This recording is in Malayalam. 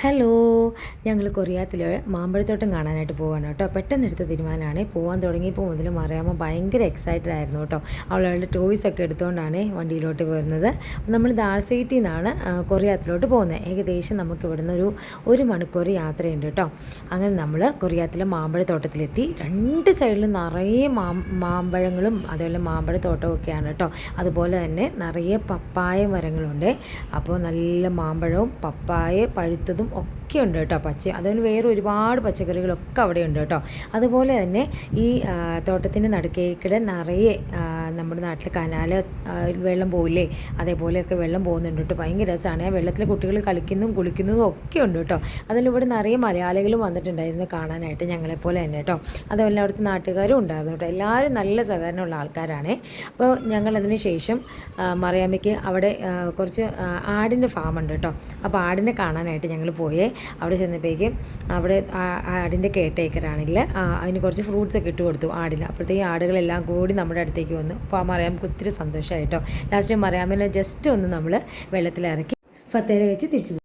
ഹലോ, ഞങ്ങൾ കൊറിയാത്തിൽ മാമ്പഴത്തോട്ടം കാണാനായിട്ട് പോവാണ് കേട്ടോ. പെട്ടെന്ന് എടുത്ത തീരുമാനമാണ്. പോകാൻ തുടങ്ങിയപ്പോൾ മുതൽ മറിയാമ്മ ഭയങ്കര എക്സൈറ്റഡ് ആയിരുന്നു കേട്ടോ. അവളുടെ ടോയ്സ് ഒക്കെ എടുത്തുകൊണ്ടാണ് വണ്ടിയിലോട്ട് വരുന്നത്. നമ്മൾ ദാൽസൈറ്റിൽ നിന്നാണ് കൊറിയാത്തിലോട്ട് പോകുന്നത്. ഏകദേശം നമുക്ക് ഇവിടുന്ന് ഒരു മണിക്കൂർ യാത്രയുണ്ട് കേട്ടോ. അങ്ങനെ നമ്മൾ കൊറിയാത്തിലെ മാമ്പഴത്തോട്ടത്തിലെത്തി. രണ്ട് സൈഡിലും നിറയെ മാമ്പഴങ്ങളും അതുപോലെ മാമ്പഴത്തോട്ടമൊക്കെയാണ് കേട്ടോ. അതുപോലെ തന്നെ നിറയെ പപ്പായ മരങ്ങളുണ്ട്. അപ്പോൾ നല്ല മാമ്പഴവും പപ്പായ പഴുത്തതും ഒക്കെ ഉണ്ട് കേട്ടോ. അതുപോലെ വേറെ ഒരുപാട് പച്ചക്കറികളൊക്കെ അവിടെ ഉണ്ട് കേട്ടോ. അതുപോലെ തന്നെ ഈ തോട്ടത്തിൻ്റെ നടുക്കേക്കിടെ നിറയെ നമ്മുടെ നാട്ടിൽ കനാല് വെള്ളം പോവില്ലേ, അതേപോലെയൊക്കെ വെള്ളം പോകുന്നുണ്ട് കേട്ടോ. ഭയങ്കര രസമാണ്. വെള്ളത്തിൽ കുട്ടികൾ കളിക്കുന്നതും കുളിക്കുന്നതും ഒക്കെ ഉണ്ട് കേട്ടോ. അതിലിവിടെ നിറയെ മലയാളികളും വന്നിട്ടുണ്ടായിരുന്നു കാണാനായിട്ട്, ഞങ്ങളെപ്പോലെ തന്നെ കേട്ടോ. അതുപോലെ അവിടുത്തെ നാട്ടുകാരും ഉണ്ടായിരുന്നു കേട്ടോ. എല്ലാവരും നല്ല സഹകരണമുള്ള ആൾക്കാരാണ്. അപ്പോൾ ഞങ്ങളതിന് ശേഷം മറിയാമ്മയ്ക്ക് അവിടെ കുറച്ച് ആടിൻ്റെ ഫാമുണ്ട് കേട്ടോ. അപ്പോൾ ആടിനെ കാണാനായിട്ട് ഞങ്ങൾ പോയേ. അവിടെ ചെന്നപ്പോഴേക്കും അവിടെ ആടിൻ്റെ കെയർടേക്കറാണെങ്കിൽ അതിന് കുറച്ച് ഫ്രൂട്ട്സ് ഒക്കെ ഇട്ട് കൊടുത്തു ആടിന്. അപ്പോഴത്തേക്കും ആടുകളെല്ലാം കൂടി നമ്മുടെ അടുത്തേക്ക് വന്നു. അപ്പോൾ മറിയാമ്മക്ക് ഒത്തിരി സന്തോഷമായിട്ടോ. ലാസ്റ്റ് മറിയാമ്മനെ ജസ്റ്റ് ഒന്ന് നമ്മൾ വെള്ളത്തിലിറക്കി ഫത്തേര വെച്ച് തിരിച്ചു.